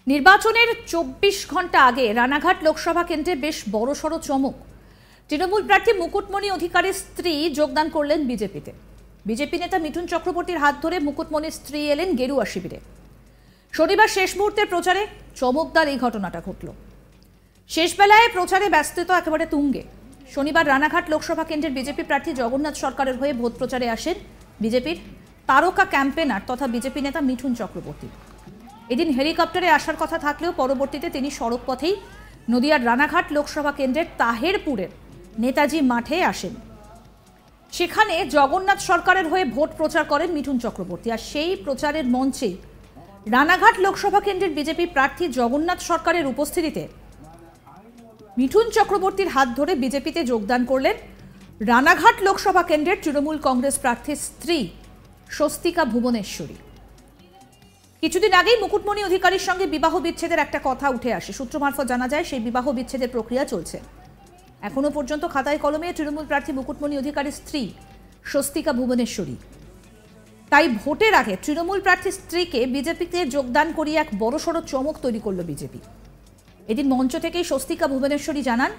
নির্বাচনের ২৪ ঘন্টা আগে রানাঘাট লোকসভা কেন্দ্রে বেশ বড়সড় চমক। তৃণমূল প্রার্থী মুকুটমণি অধিকারীর স্ত্রী যোগদান করলেন বিজেপিতে। বিজেপি নেতা মিঠুন চক্রবর্তীর হাত ধরে মুকুটমণির স্ত্রী এলেন গেরুয়া শিবিরে। শনিবার শেষ মুহূর্তের প্রচারে চমকদার এই ঘটনাটা ঘটল। শেষ বেলায় প্রচারে ব্যস্ততা একেবারে তুঙ্গে। শনিবার রানাঘাট লোকসভা কেন্দ্রের বিজেপি প্রার্থী জগন্নাথ সরকারের হয়ে ভোট প্রচারে আসেন বিজেপির তারকা ক্যাম্পেনার তথা বিজেপি নেতা মিঠুন চক্রবর্তী। এদিন হেলিকপ্টারে আসার কথা থাকলেও পরবর্তীতে তিনি সড়ক পথেই নদিয়ার রানাঘাট লোকসভা কেন্দ্রের তাহেরপুরের নেতাজি মাঠে আসেন। সেখানে জগন্নাথ সরকারের হয়ে ভোট প্রচার করেন মিঠুন চক্রবর্তী। আর সেই প্রচারের মঞ্চে রানাঘাট লোকসভা কেন্দ্রের বিজেপি প্রার্থী জগন্নাথ সরকারের উপস্থিতিতে মিঠুন চক্রবর্তীর হাত ধরে বিজেপিতে যোগদান করলেন রানাঘাট লোকসভা কেন্দ্রের তৃণমূল কংগ্রেস প্রার্থীর স্ত্রী স্বস্তিকা ভুবনেশ্বরী। কিছুদিন আগেই মুকুটমণি অধিকারীর সঙ্গে বিবাহ বিচ্ছেদের একটা কথা উঠে আসে। সূত্র মারফত জানা যায় সেই বিবাহ বিচ্ছেদের প্রক্রিয়া চলছে। এখনো পর্যন্ত খাতায় কলমে তৃণমূল প্রার্থী মুকুটমণি অধিকারীর স্ত্রী স্বস্তিকা ভুবনেশ্বরী। তাই ভোটের আগে তৃণমূল প্রার্থীর স্ত্রীকে বিজেপিতে যোগদান করিয়ে এক বড়সড় চমক তৈরি করল বিজেপি। এদিন মঞ্চ থেকেই স্বস্তিকা ভুবনেশ্বরী জানান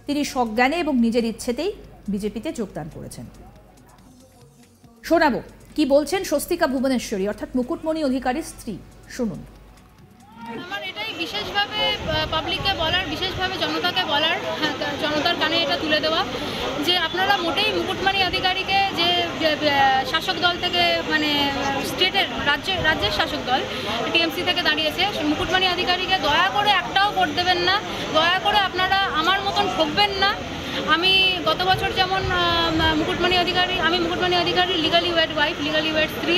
তিনি সজ্ঞানে এবং নিজের ইচ্ছেতেই বিজেপিতে যোগদান করেছেন। শোনাবো কি বলছেন স্বস্তিকা ভুবনেশ্বরী অর্থাৎ মুকুটমণি অধিকারীর স্ত্রী, শুনুন। আমার এটাই বিশেষভাবে পাবলিককে বলার, বিশেষভাবে জনতাকে বলার, জনতার কানে এটা তুলে দেওয়া যে আপনারা মোটেই মুকুটমণি অধিকারীকে যে শাসক দল থেকে মানে স্টেটের রাজ্যের শাসক দল টিএমসি থেকে দাঁড়িয়েছে মুকুটমণি অধিকারীকে দয়া করে একটাও ভোট দেবেন না, দয়া করে আপনারা আমার মতন ঠকবেন না। আমি গত বছর যেমন মুকুটমণি অধিকারী লিগালি ওয়েড ওয়াইফ, লিগালি ওয়েড স্ত্রী।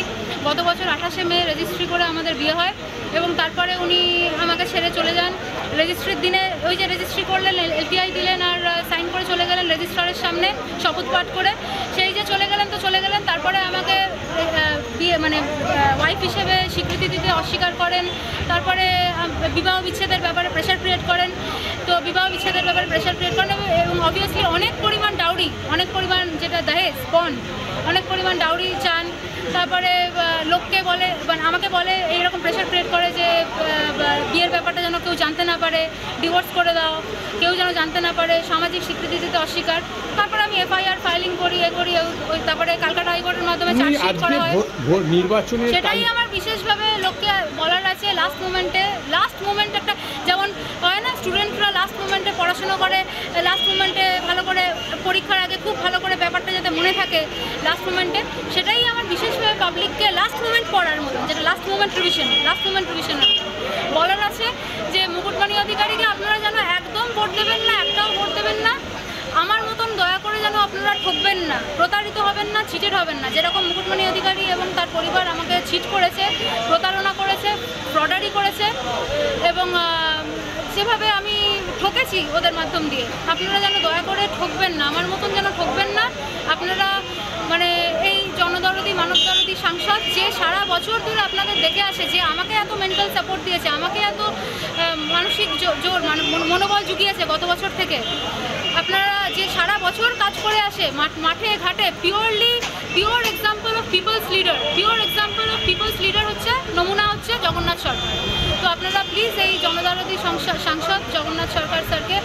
গত বছর 28শে মে রেজিস্ট্রি করে আমাদের বিয়ে হয় এবং তারপরে উনি আমাকে ছেড়ে চলে যান। রেজিস্ট্রির দিনে ওই যে রেজিস্ট্রি করলেন, এলটিআই দিলেন আর সাইন করে চলে গেলেন রেজিস্ট্রারের সামনে শপথ পাঠ করে। সেই যে চলে গেলেন তারপরে আমাকে বিয়ে মানে ওয়াইফ হিসেবে স্বীকৃতি দিতে অস্বীকার করেন। তারপরে বিবাহ বিচ্ছেদের ব্যাপারে প্রেশার ক্রিয়েট করেন। তো বিবাহ বিচ্ছেদের ব্যাপারে প্রেশার ক্রিয়েট করেন এবং অবভিয়াসলি অনেক পরিমাণ ডাউরি, অনেক পরিমাণ যেটা দহেজ পণ, অনেক পরিমাণ ডাউরি চান। তারপরে লোককে বলে মানে আমাকে বলে এইরকম প্রেশার ক্রিয়েট করে যে বিয়ের ব্যাপারটা যেন কেউ জানতে না পারে, ডিভোর্স করে দাও, কেউ যেন জানতে না পারে, সামাজিক স্বীকৃতি দিতে অস্বীকার। তারপরে আমি এফআইআর ফাইলিং করি তারপরে ক্যালকাটা হাইকোর্টের মাধ্যমে চার্জশিট করা হয়। সেটাই আমার বিশেষভাবে লোককে বলার আছে। লাস্ট মোমেন্টে একটা যেমন হয় না, স্টুডেন্টরা লাস্ট মোমেন্টে পড়াশুনো করে, লাস্ট মোমেন্টে ভালো করে পরীক্ষার আগে খুব ভালো করে ব্যাপারটা যাতে মনে থাকে লাস্ট মোমেন্টে, সেটাই আমার বিশেষভাবে পাবলিককে লাস্ট মোমেন্ট পড়ার মতন, যেটা লাস্ট মোমেন্ট রিভিশন বলার আছে যে মুকুটমণি অধিকারীকে আপনারা যেন একদম ভোট দেবেন না, একটাও ভোট দেবেন না। আমার মতন দয়া করে যেন আপনারা ঠকবেন না, প্রতারিত হবেন না, চিটেড হবেন না। যেরকম মুকুটমণি অধিকারী এবং তার পরিবার আমাকে চিট করেছে, প্রতারণা করেছে, ফ্রডারি করেছে এবং যেভাবে আমি ঠকেছি ওদের মাধ্যম দিয়ে, আপনারা যেন দয়া করে ঠকবেন না, আমার মতন যেন ঠকবেন না। আপনারা মানে এই জনদরদি মানবদরদি সাংসদ যে সারা বছর ধরে আপনাদের দেখে আসে, যে আমাকে এত মেন্টাল সাপোর্ট দিয়েছে, আমাকে এত মানসিক জোর মনোবল জুগিয়েছে গত বছর থেকে, আপনারা যে সারা বছর কাজ করে আসে মাঠে ঘাটে, pure example of people's leader হচ্ছে নমুনা হচ্ছে জগন্নাথ সরকার। তো আপনারা প্লিজ এই জনদরদি সাংসদ জগন্নাথ সরকার স্যারকে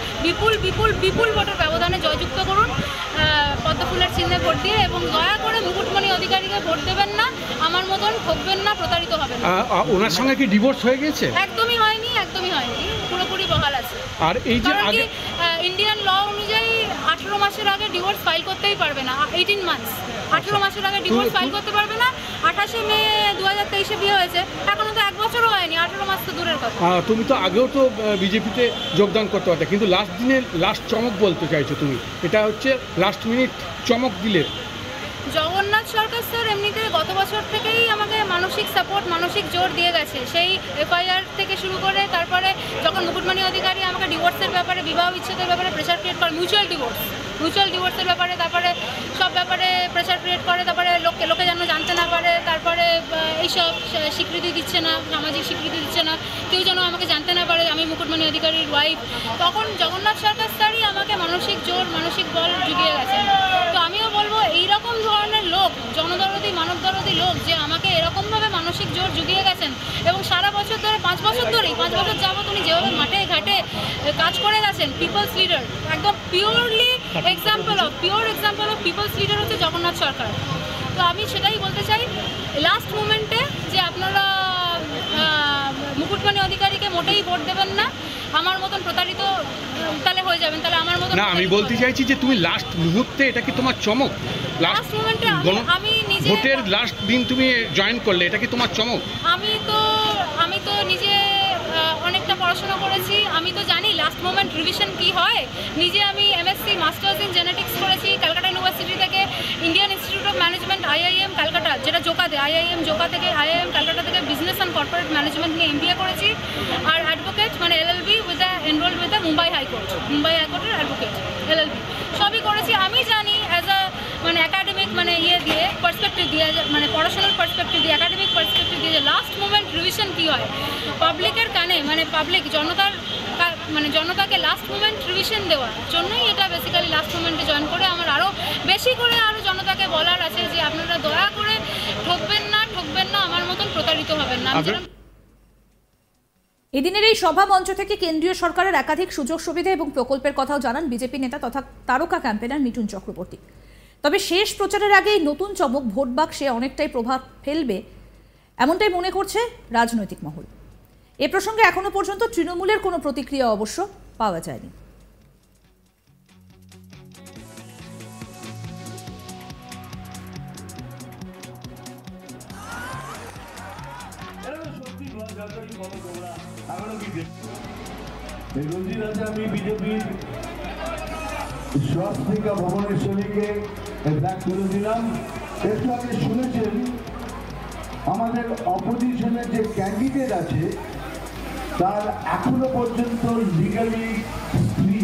বিপুল ভোটের ব্যবধানে জয়যুক্ত করুন পদ্মফুলের চিহ্নে ভোট দিয়ে, এবং দয়া করে মুকুটমণি অধিকারীকে ভোট দেবেন না, আমার মতন ঠকবেন না, প্রতারিত হবেন না। ওনার সঙ্গে কি ডিভোর্স হয়ে গেছে? একদমই হয়নি, পুরোপুরি বহাল আছে। আর এই যে ইন্ডিয়ান ল অনুযায়ী 18 মাসের আগে ডিভোর্স ফাইল করতেই পারবে না, 18 মান্থস, 18 মাসের আগে ডিভোর্স ফাইল করতে পারবে না। 28শে মে 2023-এ বিয়ে হয়েছে, এখনো তো 1 বছরও হয়নি, 18 মাস তো দূরের কথা। তুমি তো আগেও তো বিজেপিতে যোগদান করতে পারতে, কিন্তু লাস্ট দিনে লাস্ট চমক বলতে চাইছো তুমি, এটা হচ্ছে লাস্ট মিনিট চমক দিলে। জগন্নাথ সরকার স্যার এমনিতে গত বছর থেকেই আমাকে মানসিক সাপোর্ট, মানসিক জোর দিয়ে গেছে। সেই এফআইআর থেকে শুরু করে তারপরে যখন মুকুটমণি অধিকারী আমাকে ডিভোর্সের ব্যাপারে, বিবাহ বিচ্ছেদের ব্যাপারে প্রেশার ক্রিয়েট করে, মিউচুয়াল ডিভোর্সের ব্যাপারে, তারপরে সব ব্যাপারে প্রেশার ক্রিয়েট করে, তারপরে লোকে যেন জানতে না পারে, তারপরে এইসব স্বীকৃতি দিচ্ছে না, সামাজিক স্বীকৃতি দিচ্ছে না, কেউ যেন আমাকে জানতে না পারে আমি মুকুটমণি অধিকারীর ওয়াইফ। তখন জগন্নাথ সরকার স্যারই আমাকে মানসিক জোর, মানসিক বল জুগিয়ে গেছে। তো আমিও বলবো এইরকম ধরনের লোক, জনদরদি মানবদরদি লোক যে আমাকে এরকমভাবে মানসিক জোর বছর যুগিয়ে গেছেন এবং সারা বছর ধরে 5 বছর যাবত উনি যেভাবে মাঠে ঘাটে কাজ করে গেছেন, পিপলস লিডার, একদম purely example of people's leader হচ্ছে জগন্নাথ সরকার। তো আমি সেটাই বলতে চাই, লাস্ট মোমেন্টে যে আপনারা মুকুটমণি অধিকারীকে মোটেই ভোট দেবেন না, আমার মতন প্রতারিত তাহলে হয়ে যাবেন, তাহলে আমার মতন না, আমি বলতে চাইছি যে তুমি লাস্ট মুহূর্তে, এটা কি তোমার চমক? লাস্ট মোমেন্টে আমি নিজে ভোটের লাস্ট দিন তুমি জয়েন করলে, এটা কি তোমার চমক? আমি তো নিজে অনেকটা পড়াশোনা করেছি, আমি তো জানি লাস্ট মোমেন্ট রিভিশন কি হয়। নিজে আমি এমএসসি মাস্টার্স ইন জেনেটিক্স করেছি ক্যালকাটা ইউনিভার্সিটি থেকে, Indian institute of management IIM Calcutta, যেটা জোকাতে, আইআইএম জোকা থেকে, আইআইএম ক্যালকাটা থেকে বিজনেস অ্যান্ড কর্পোরেট ম্যানেজমেন্ট নিয়ে এমবিএ করেছি। আর অ্যাডভোকেট মানে LLB enrolled with the Mumbai হাইকোর্টের অ্যাডভোকেট এলএলবি সবই করেছি। আমি জানি অ্যাজ আ মানে একাডেমিক মানে দিয়ে পার্সপেক্টিভ দিয়ে, মানে পড়াশোনার পার্সপেক্টিভ দিয়ে, একাডেমিক পার্সপেক্টিভ দিয়ে যে লাস্ট মোমেন্ট রিভিশন কী হয় পাবলিকের কানে, মানে পাবলিক জনতাকে লাস্ট মোমেন্ট রিভিশন দেওয়ার জন্যই এটা বেসিক্যালি লাস্ট মোমেন্টে জয়েন করে আমার আরও বেশি করে আরও জনতাকে বলার আছে যে আপনারা দয়া করে ঠকবেন না, আমার মতন প্রতারিত হবেন না। এদিনের এই সভা মঞ্চ থেকে কেন্দ্রীয় সরকারের একাধিক সুযোগ সুবিধা এবং প্রকল্পের কথাও জানান বিজেপি নেতা তথা তারকা ক্যাম্পেনার মিঠুন চক্রবর্তী। তবে শেষ প্রচারের আগেই নতুন চমক, ভোট বাক্সে অনেকটাই প্রভাব ফেলবে এমনটাই মনে করছে রাজনৈতিক মহল। এ প্রসঙ্গে এখনো পর্যন্ত তৃণমূলের কোনো প্রতিক্রিয়া অবশ্য পাওয়া যায়নি। আমি বিজেপির স্বাস্থিকা ভুবনেশ্বরীকে ব্যাক করে দিলাম। একটু আগে শুনেছেন আমাদের অপোজিশনের যে ক্যান্ডিডেট আছে তার এখনো পর্যন্ত লিগালি স্ত্রী,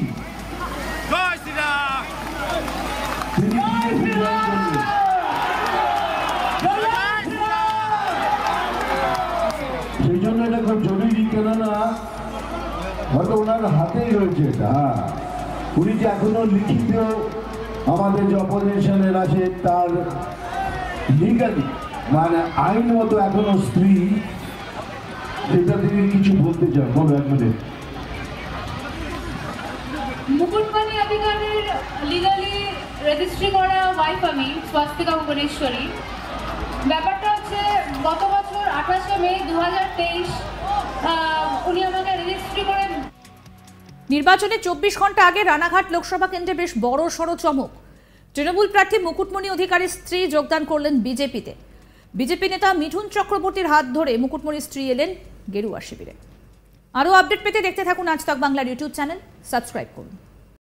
তিনি বিজেপি জয়েন করলেন। সেই জন্য এটা খুব জরুরি, কেননা হয়তো ওনার হাতেই রয়েছে এটা। উনি যে এখনো লিখিত আমাদের যে অপোজিশনের আছে তার লিগালি মানে আইনগত এখনো স্ত্রী, সেটা থেকে কিছু বলতে চান? বলো এক মিনিট। মুকুটমণি অধিকারীর লিগালি রেজিস্ট্রি করা ওয়াইফ আমি, স্বাস্থিকা ভুবনেশ্বরী। ব্যাপারটা হচ্ছে গত বছর 28শে মে 2023 উনি আমাকে রেজিস্ট্রি করে। নির্বাচনের 24 ঘন্টা আগে রানাঘাট লোকসভা কেন্দ্রে বেশ বড় সড় চমক। তৃণমূল প্রার্থী মুকুটমণি অধিকারীর স্ত্রী যোগদান করলেন বিজেপিতে। বিজেপি নেতা মিঠুন চক্রবর্তীর হাত ধরে মুকুটমণির স্ত্রী এলেন গেরুয়া শিবিরে। আরও আপডেট পেতে দেখতে থাকুন আজ তাক বাংলার ইউটিউব চ্যানেল, সাবস্ক্রাইব করুন।